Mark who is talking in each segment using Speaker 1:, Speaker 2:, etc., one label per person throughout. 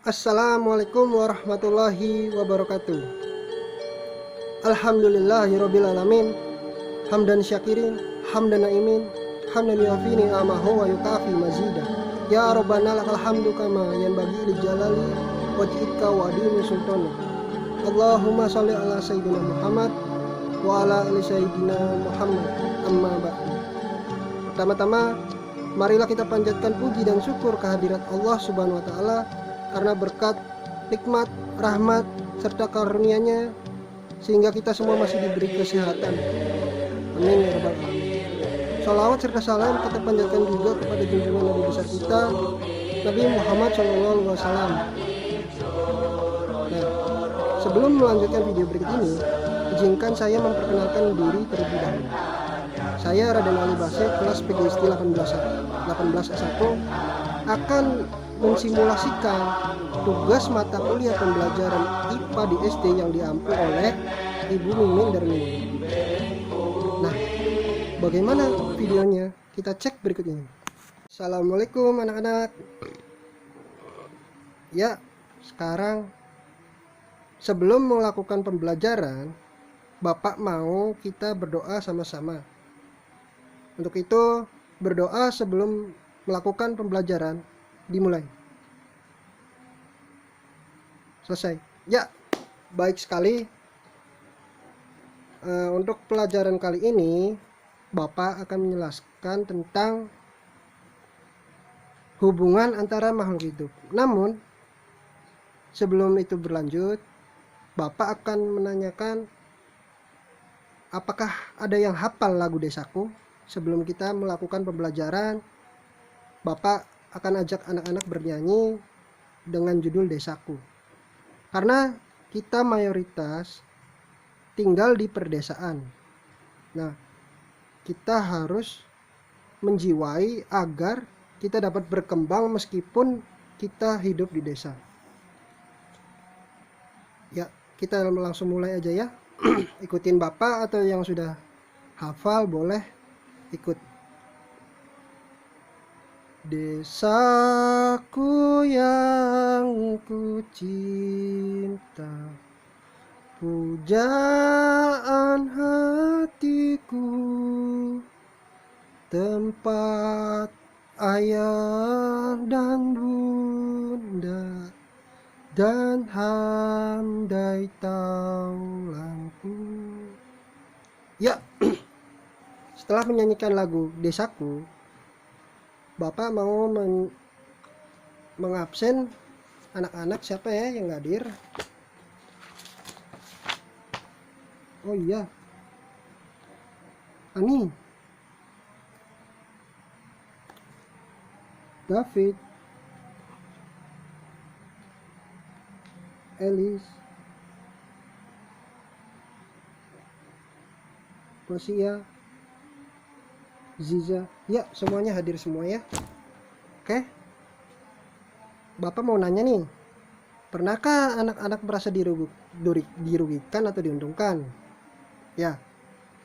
Speaker 1: Assalamualaikum warahmatullahi wabarakatuh. Alhamdulillahirabbil alamin. Hamdan syakirin, hamdan naimin, hamdan yuafi ni'amahu wa yukafi mazidah. Ya Rabbana lakal hamdu kama yanbaghi li jalali wajhika wa adimi sultanik. Allahumma sholli ala sayyidina Muhammad wa ala ali sayyidina Muhammad. Amma ba'du. Pertama-tama, marilah kita panjatkan puji dan syukur kehadirat Allah Subhanahu wa taala karena berkat, nikmat, rahmat, serta karunia-Nya sehingga kita semua masih diberi kesehatan. Amin ya rabbal alamin. Shalawat serta salam kita panjatkan juga kepada junjungan Nabi besar kita, Nabi Muhammad SAW. Nah, sebelum melanjutkan video berikut ini, izinkan saya memperkenalkan diri terlebih dahulu. Saya Raden Ali Basir, kelas PGSD 18S1 akan mensimulasikan tugas mata kuliah pembelajaran IPA di SD yang diampu oleh Ibu Mimin Darmini. Nah, bagaimana videonya? Kita cek berikut ini. Assalamualaikum anak-anak. Ya, sekarang sebelum melakukan pembelajaran, Bapak mau kita berdoa sama-sama. Untuk itu, berdoa sebelum melakukan pembelajaran dimulai. Selesai. Ya, baik sekali. Untuk pelajaran kali ini, Bapak akan menjelaskan tentang hubungan antara makhluk hidup. Namun, sebelum itu berlanjut, Bapak akan menanyakan apakah ada yang hafal lagu Desaku. Sebelum kita melakukan pembelajaran, Bapak akan ajak anak-anak bernyanyi dengan judul Desaku. Karena kita mayoritas tinggal di perdesaan. Nah, kita harus menjiwai agar kita dapat berkembang meskipun kita hidup di desa. Ya, kita langsung mulai aja ya. Ikutin Bapak atau yang sudah hafal boleh ikut. Desaku yang ku cinta, pujaan hatiku, tempat ayah dan bunda, dan handai taulangku. Ya, setelah menyanyikan lagu Desaku, Bapak mau mengabsen anak-anak. Siapa ya yang hadir? Oh iya, Ani, David, Elis, Masia, Ziza. Ya, semuanya hadir semua ya. Oke. Bapak mau nanya nih, pernahkah anak-anak merasa dirugikan atau diuntungkan? Ya,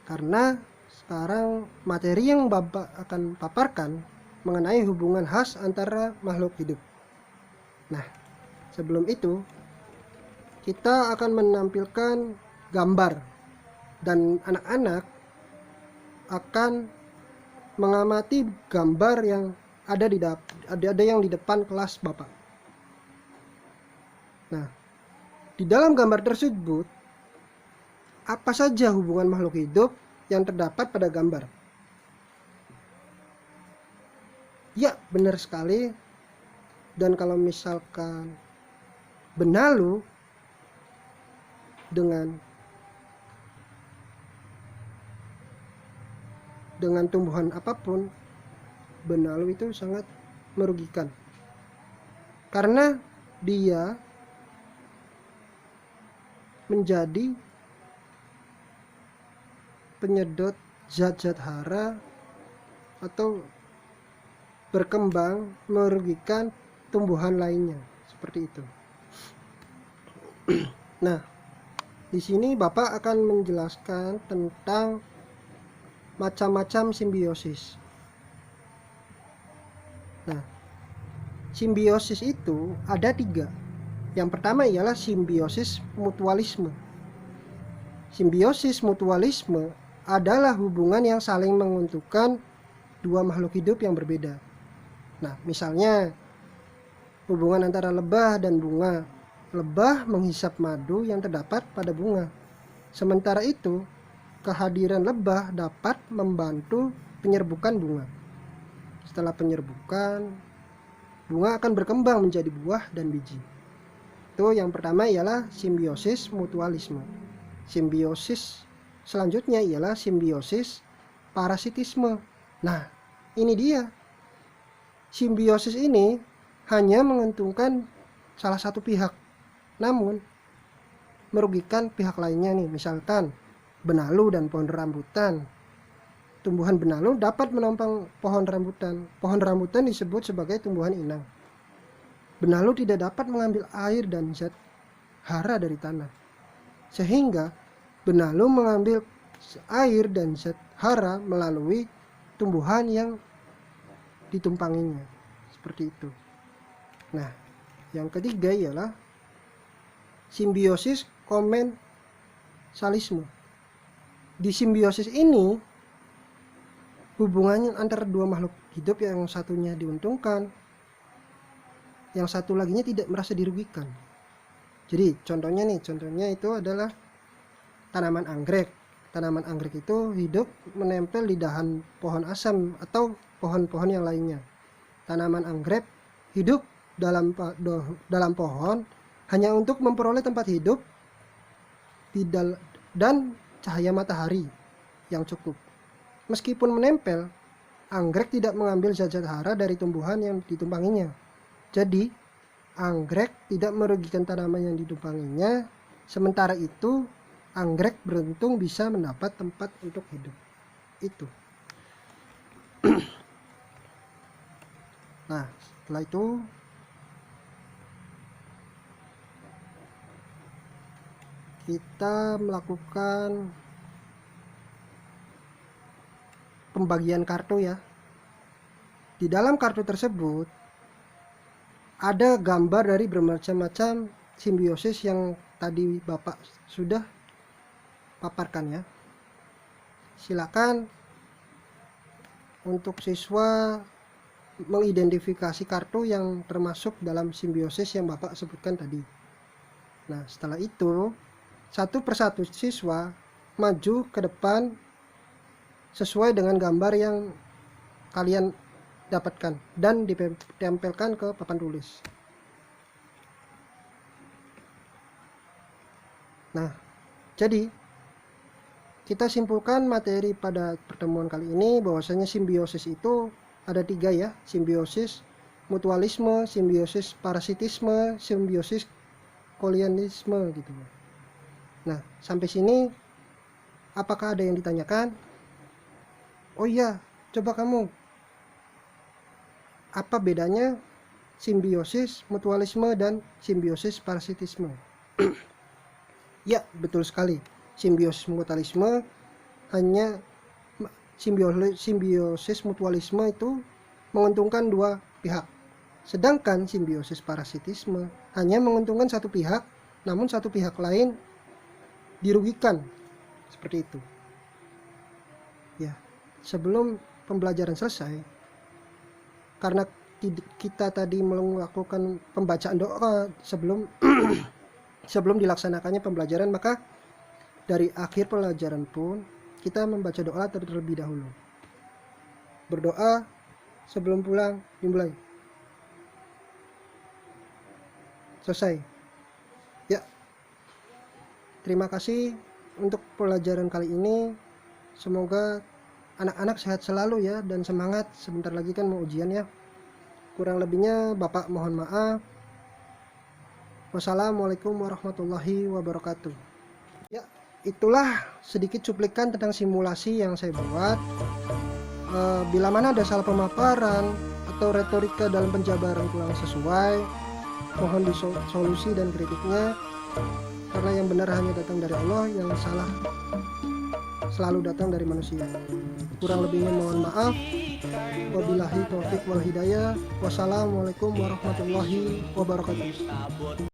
Speaker 1: karena sekarang materi yang Bapak akan paparkan mengenai hubungan khas antara makhluk hidup. Nah, sebelum itu kita akan menampilkan gambar dan anak-anak akan mengamati gambar yang ada yang di depan kelas Bapak. Nah, di dalam gambar tersebut apa saja hubungan makhluk hidup yang terdapat pada gambar? Ya, benar sekali. Dan kalau misalkan benalu dengan tumbuhan apapun, benalu itu sangat merugikan karena dia menjadi penyedot zat-zat hara atau berkembang merugikan tumbuhan lainnya, seperti itu. Nah, di sini Bapak akan menjelaskan tentang macam-macam simbiosis. Nah, simbiosis itu ada 3. Yang pertama ialah simbiosis mutualisme. Simbiosis mutualisme adalah hubungan yang saling menguntungkan dua makhluk hidup yang berbeda. Nah, misalnya hubungan antara lebah dan bunga. Lebah menghisap madu yang terdapat pada bunga. Sementara itu, kehadiran lebah dapat membantu penyerbukan bunga. Setelah penyerbukan, bunga akan berkembang menjadi buah dan biji. Itu yang pertama ialah simbiosis mutualisme. Simbiosis selanjutnya ialah simbiosis parasitisme. Nah, ini dia. Simbiosis ini hanya menguntungkan salah satu pihak, namun merugikan pihak lainnya nih. Misalkan benalu dan pohon rambutan. Tumbuhan benalu dapat menopang pohon rambutan. Pohon rambutan disebut sebagai tumbuhan inang. Benalu tidak dapat mengambil air dan zat hara dari tanah, sehingga benalu mengambil air dan zat hara melalui tumbuhan yang ditumpanginya. Seperti itu. Nah, yang ketiga ialah simbiosis komensalisme. Di simbiosis ini, hubungannya antara dua makhluk hidup, yang satunya diuntungkan, yang satu laginya tidak merasa dirugikan. Jadi contohnya itu adalah tanaman anggrek. Tanaman anggrek itu hidup menempel di dahan pohon asam atau pohon-pohon yang lainnya. Tanaman anggrek hidup dalam pohon hanya untuk memperoleh tempat hidup dan cahaya matahari yang cukup. Meskipun menempel, anggrek tidak mengambil zat-zat hara dari tumbuhan yang ditumpanginya. Jadi, anggrek tidak merugikan tanaman yang ditumpanginya. Sementara itu, anggrek beruntung bisa mendapat tempat untuk hidup. Itu. Nah, setelah itu kita melakukan pembagian kartu ya. Di dalam kartu tersebut ada gambar dari bermacam-macam simbiosis yang tadi Bapak sudah paparkan ya. Silakan untuk siswa mengidentifikasi kartu yang termasuk dalam simbiosis yang Bapak sebutkan tadi. Nah, setelah itu satu persatu siswa maju ke depan sesuai dengan gambar yang kalian dapatkan dan ditempelkan ke papan tulis. Nah, jadi kita simpulkan materi pada pertemuan kali ini bahwasanya simbiosis itu ada 3 ya. Simbiosis mutualisme, simbiosis parasitisme, simbiosis kolianisme gitu. Nah, sampai sini apakah ada yang ditanyakan? Oh iya, coba kamu, apa bedanya simbiosis mutualisme dan simbiosis parasitisme? Ya, betul sekali. Simbiosis mutualisme hanya simbiosis mutualisme itu menguntungkan dua pihak. Sedangkan simbiosis parasitisme hanya menguntungkan satu pihak, namun satu pihak lain dirugikan. Seperti itu. Ya, sebelum pembelajaran selesai, karena kita tadi melakukan pembacaan doa sebelum sebelum dilaksanakannya pembelajaran, maka dari akhir pelajaran pun kita membaca doa terlebih dahulu. Berdoa sebelum pulang dimulai. Selesai. Ya. Terima kasih untuk pelajaran kali ini. Semoga anak-anak sehat selalu ya, dan semangat. Sebentar lagi kan mau ujian ya. Kurang lebihnya Bapak mohon maaf. Wassalamualaikum warahmatullahi wabarakatuh. Ya, itulah sedikit cuplikan tentang simulasi yang saya buat. Bila mana ada salah pemaparan atau retorika dalam penjabaran kurang sesuai, mohon disolusi dan kritiknya, karena yang benar hanya datang dari Allah, yang salah selalu datang dari manusia. Kurang lebihnya mohon maaf. Wabillahi taufiq wal hidayah. Wassalamualaikum warahmatullahi wabarakatuh.